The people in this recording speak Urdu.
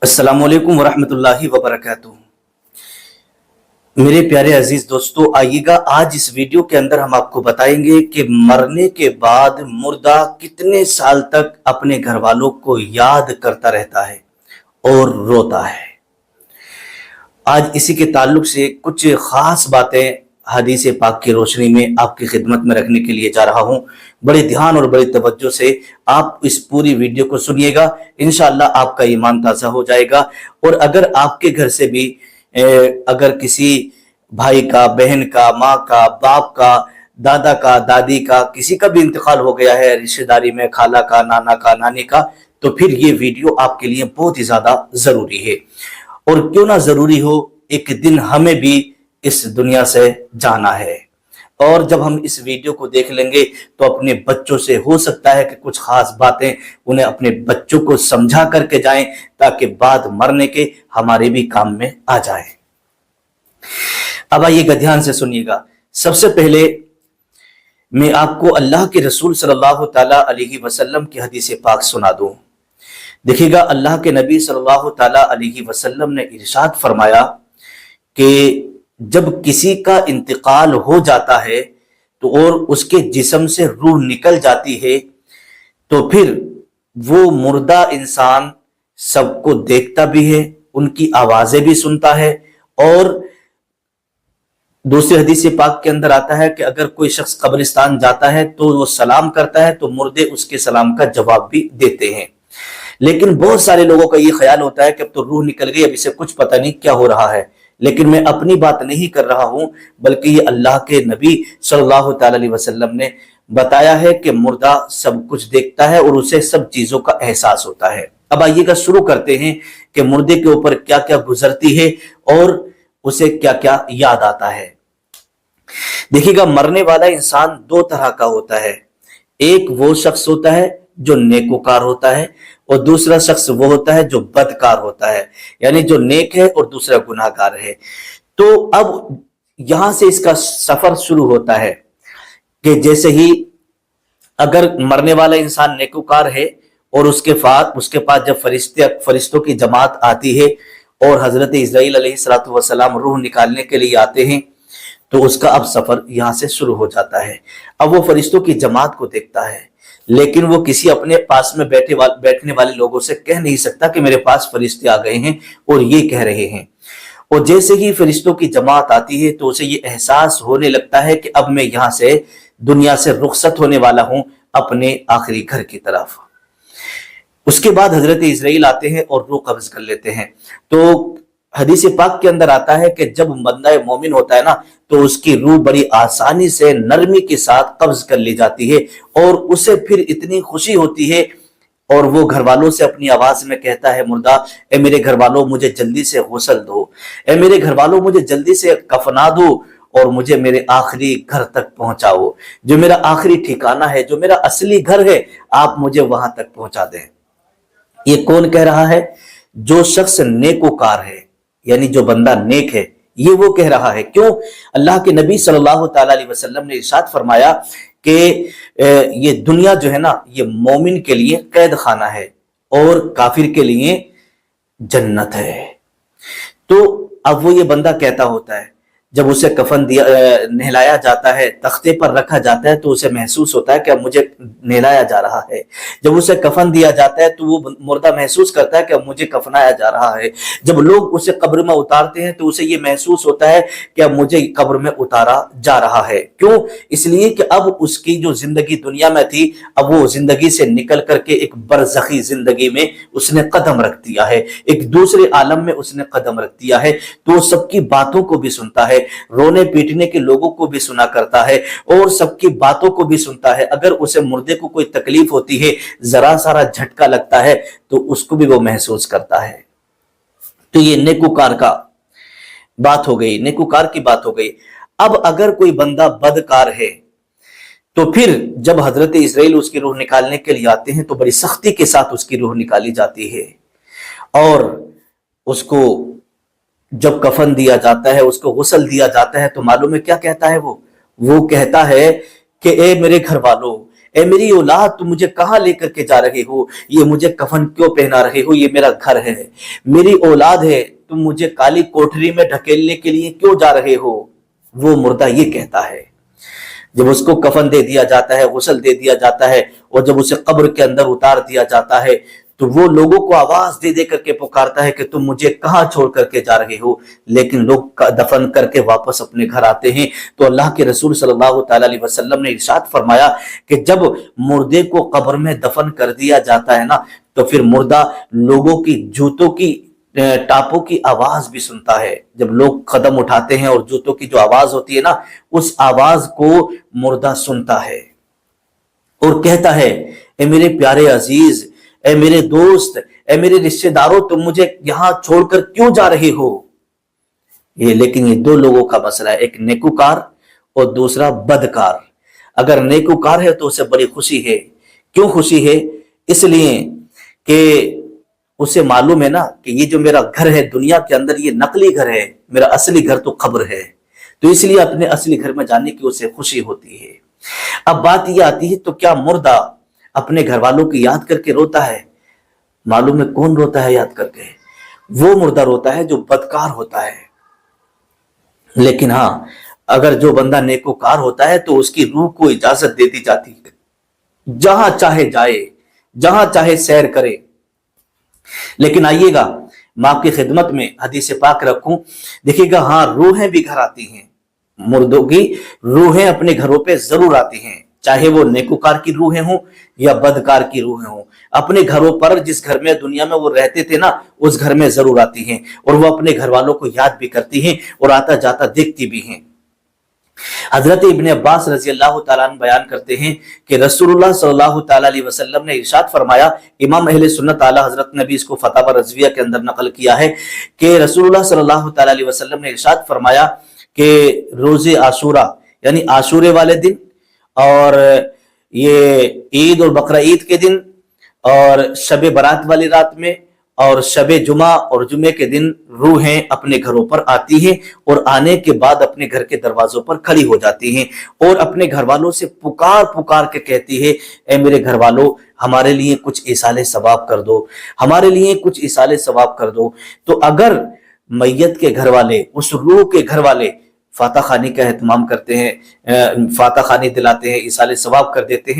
السلام علیکم ورحمۃ اللہ وبرکاتہ۔ میرے پیارے عزیز دوستو، آئیے گا آج اس ویڈیو کے اندر ہم آپ کو بتائیں گے کہ مرنے کے بعد مردہ کتنے سال تک اپنے گھر والوں کو یاد کرتا رہتا ہے اور روتا ہے۔ آج اسی کے تعلق سے کچھ خاص باتیں حدیث پاک کی روشنی میں آپ کی خدمت میں رکھنے کے لیے جا رہا ہوں۔ بڑے دھیان اور بڑی توجہ سے آپ اس پوری ویڈیو کو سنیے گا، انشاءاللہ آپ کا ایمان تازہ ہو جائے گا۔ اور اگر آپ کے گھر سے بھی اگر کسی بھائی کا، بہن کا، ماں کا، باپ کا، دادا کا، دادی کا، کسی کا بھی انتقال ہو گیا ہے رشتہ داری میں، خالہ کا، نانا کا، نانی کا، تو پھر یہ ویڈیو آپ کے لیے بہت ہی زیادہ ضروری ہے۔ اور کیوں نہ ضروری ہو، ایک دن ہمیں بھی اس دنیا سے جانا ہے، اور جب ہم اس ویڈیو کو دیکھ لیں گے تو اپنے بچوں سے ہو سکتا ہے کہ کچھ خاص باتیں انہیں اپنے بچوں کو سمجھا کر کے جائیں، تاکہ بعد مرنے کے ہمارے بھی کام میں آ جائیں۔ اب آئیے گا، دھیان سے سنیے گا۔ سب سے پہلے میں آپ کو اللہ کے رسول صلی اللہ تعالیٰ علیہ وسلم کی حدیث پاک سنا دوں۔ دیکھیے گا، اللہ کے نبی صلی اللہ تعالیٰ علیہ وسلم نے ارشاد فرمایا کہ جب کسی کا انتقال ہو جاتا ہے تو اور اس کے جسم سے روح نکل جاتی ہے، تو پھر وہ مردہ انسان سب کو دیکھتا بھی ہے، ان کی آوازیں بھی سنتا ہے، اور دوسری حدیث پاک کے اندر آتا ہے کہ اگر کوئی شخص قبرستان جاتا ہے تو وہ سلام کرتا ہے تو مردے اس کے سلام کا جواب بھی دیتے ہیں۔ لیکن بہت سارے لوگوں کا یہ خیال ہوتا ہے کہ اب تو روح نکل گئی، اب اسے کچھ پتہ نہیں کیا ہو رہا ہے۔ لیکن میں اپنی بات نہیں کر رہا ہوں، بلکہ یہ اللہ کے نبی صلی اللہ تعالی علیہ وسلم نے بتایا ہے کہ مردہ سب کچھ دیکھتا ہے اور اسے سب چیزوں کا احساس ہوتا ہے۔ اب آئیے گا، شروع کرتے ہیں کہ مردے کے اوپر کیا کیا گزرتی ہے اور اسے کیا کیا یاد آتا ہے۔ دیکھیے گا، مرنے والا انسان دو طرح کا ہوتا ہے۔ ایک وہ شخص ہوتا ہے جو نیکوکار ہوتا ہے، اور دوسرا شخص وہ ہوتا ہے جو بدکار ہوتا ہے، یعنی جو نیک ہے اور دوسرا گناہگار ہے۔ تو اب یہاں سے اس کا سفر شروع ہوتا ہے کہ جیسے ہی اگر مرنے والا انسان نیکوکار ہے اور اس کے پاس جب فرشتوں کی جماعت آتی ہے اور حضرت اسرائیل علیہ السلام روح نکالنے کے لیے آتے ہیں، تو اس کا اب سفر یہاں سے شروع ہو جاتا ہے۔ اب وہ فرشتوں کی جماعت کو دیکھتا ہے، لیکن وہ کسی اپنے پاس میں بیٹھنے والے لوگوں سے کہہ نہیں سکتا کہ میرے پاس فرشتے آ گئے ہیں اور یہ کہہ رہے ہیں۔ اور جیسے ہی فرشتوں کی جماعت آتی ہے تو اسے یہ احساس ہونے لگتا ہے کہ اب میں یہاں سے دنیا سے رخصت ہونے والا ہوں اپنے آخری گھر کی طرف۔ اس کے بعد حضرت اسرائیل آتے ہیں اور روح قبض کر لیتے ہیں۔ تو حدیث پاک کے اندر آتا ہے کہ جب بندہ مومن ہوتا ہے نا، تو اس کی روح بڑی آسانی سے نرمی کے ساتھ قبض کر لی جاتی ہے، اور اسے پھر اتنی خوشی ہوتی ہے، اور وہ گھر والوں سے اپنی آواز میں کہتا ہے مردہ، اے میرے گھر والوں مجھے جلدی سے غسل دو، اے میرے گھر والوں مجھے جلدی سے کفنا دو، اور مجھے میرے آخری گھر تک پہنچاؤ، جو میرا آخری ٹھکانہ ہے، جو میرا اصلی گھر ہے، آپ مجھے وہاں تک پہنچا دیں۔ یہ کون کہہ رہا ہے؟ جو شخص نیکوکار ہے، یعنی جو بندہ نیک ہے، یہ وہ کہہ رہا ہے۔ کیوں؟ اللہ کے نبی صلی اللہ تعالی علیہ وسلم نے ارشاد فرمایا کہ یہ دنیا جو ہے نا، یہ مومن کے لیے قید خانہ ہے اور کافر کے لیے جنت ہے۔ تو اب وہ یہ بندہ کہتا ہوتا ہے، جب اسے کفن نہلایا جاتا ہے، تختے پر رکھا جاتا ہے، تو اسے محسوس ہوتا ہے کہ اب مجھے نہلایا جا رہا ہے۔ جب اسے کفن دیا جاتا ہے تو وہ مردہ محسوس کرتا ہے کہ اب مجھے کفنایا جا رہا ہے۔ جب لوگ اسے قبر میں اتارتے ہیں تو اسے یہ محسوس ہوتا ہے کہ اب مجھے قبر میں اتارا جا رہا ہے۔ کیوں؟ اس لیے کہ اب اس کی جو زندگی دنیا میں تھی، اب وہ زندگی سے نکل کر کے ایک برزخی زندگی میں اس نے قدم رکھ دیا ہے، ایک دوسرے عالم میں اس نے قدم رکھ دیا ہے۔ تو وہ سب کی باتوں کو بھی سنتا ہے، رونے پیٹنے کے لوگوں کو بھی سنا کرتا ہے، اور سب کی باتوں کو بھی سنتا ہے۔ اگر اسے مردے کو کوئی تکلیف ہوتی ہے، ذرا سارا جھٹکا لگتا ہے، تو اس کو بھی وہ محسوس کرتا ہے۔ تو یہ نیکوکار کا بات ہو گئی، نیکوکار کی بات ہو گئی۔ اب اگر کوئی بندہ بدکار ہے، تو پھر جب حضرت اسرائیل اس کی روح نکالنے کے لیے آتے ہیں تو بڑی سختی کے ساتھ اس کی روح نکالی جاتی ہے، اور اس کو جب کفن دیا جاتا ہے، اس کو غسل دیا جاتا ہے، تو معلوم ہے کیا کہتا ہے وہ کہتا ہے کہ اے میرے گھر والوں، اے میری اولاد تم مجھے کہاں لے کر کے جا رہے ہو، یہ مجھے کفن کیوں پہنا رہے ہو، یہ میرا گھر ہے، میری اولاد ہے، تم مجھے کالی کوٹری میں ڈھکیلنے کے لیے کیوں جا رہے ہو۔ وہ مردہ یہ کہتا ہے جب اس کو کفن دے دیا جاتا ہے، غسل دے دیا جاتا ہے، اور جب اسے قبر کے اندر اتار دیا جاتا ہے تو وہ لوگوں کو آواز دے دے کر کے پکارتا ہے کہ تم مجھے کہاں چھوڑ کر کے جا رہے ہو، لیکن لوگ دفن کر کے واپس اپنے گھر آتے ہیں۔ تو اللہ کے رسول صلی اللہ تعالی علیہ وسلم نے ارشاد فرمایا کہ جب مردے کو قبر میں دفن کر دیا جاتا ہے نا تو پھر مردہ لوگوں کی جوتوں کی ٹاپوں کی آواز بھی سنتا ہے۔ جب لوگ قدم اٹھاتے ہیں اور جوتوں کی جو آواز ہوتی ہے نا اس آواز کو مردہ سنتا ہے اور کہتا ہے اے میرے پیارے عزیز، اے میرے دوست، اے میرے رشتہ داروں، تم مجھے یہاں چھوڑ کر کیوں جا رہے ہو۔ لیکن یہ دو لوگوں کا مسئلہ ہے، ایک نیکوکار اور دوسرا بدکار۔ اگر نیکوکار ہے تو اسے بڑی خوشی ہے۔ کیوں خوشی ہے؟ اس لیے کہ اسے معلوم ہے نا کہ یہ جو میرا گھر ہے دنیا کے اندر یہ نقلی گھر ہے، میرا اصلی گھر تو قبر ہے، تو اس لیے اپنے اصلی گھر میں جانے کی اسے خوشی ہوتی ہے۔ اب بات یہ آتی ہے تو کیا مردہ اپنے گھر والوں کی یاد کر کے روتا ہے؟ معلوم ہے کون روتا ہے یاد کر کے؟ وہ مردہ روتا ہے جو بدکار ہوتا ہے۔ لیکن ہاں اگر جو بندہ نیکوکار ہوتا ہے تو اس کی روح کو اجازت دے دی جاتی ہے، جہاں چاہے جائے، جہاں چاہے سیر کرے۔ لیکن آئیے گا میں آپ کی خدمت میں حدیث پاک رکھوں، دیکھیے گا ہاں روحیں بھی گھر آتی ہیں، مردوں کی روحیں اپنے گھروں پہ ضرور آتی ہیں، چاہے وہ نیکوکار کی روحیں ہوں یا بدکار کی روحیں ہوں، اپنے گھروں پر جس گھر میں دنیا میں وہ رہتے تھے نا اس گھر میں ضرور آتی ہیں، اور وہ اپنے گھر والوں کو یاد بھی کرتی ہیں اور آتا جاتا دیکھتی بھی ہیں۔ حضرت ابن عباس رضی اللہ تعالیٰ عنہ بیان کرتے ہیں کہ رسول اللہ صلی اللہ تعالیٰ علیہ وسلم نے ارشاد فرمایا، امام اہل سنت اعلیٰ حضرت نے بھی اس کو فتاوی رضویہ کے اندر نقل کیا ہے کہ رسول اللہ صلی اللہ تعالیٰ علیہ وسلم نے ارشاد فرمایا کہ روز عاشورہ یعنی عاشورے والے دن اور یہ عید اور بقرہ عید کے دن اور شب برات والی رات میں اور شب جمعہ اور جمعے کے دن روحیں اپنے گھروں پر آتی ہیں اور آنے کے بعد اپنے گھر کے دروازوں پر کھڑی ہو جاتی ہیں اور اپنے گھر والوں سے پکار پکار کے کہتی ہے اے میرے گھر والوں ہمارے لیے کچھ ایصال ثواب کر دو، ہمارے لیے کچھ ایصال ثواب کر دو۔ تو اگر میت کے گھر والے، اس روح کے گھر والے فاتح خانی کا اہتمام کرتے ہیں، فاتح خانی دلاتے ہیں، ایصال ثواب کر دیتے ہیں،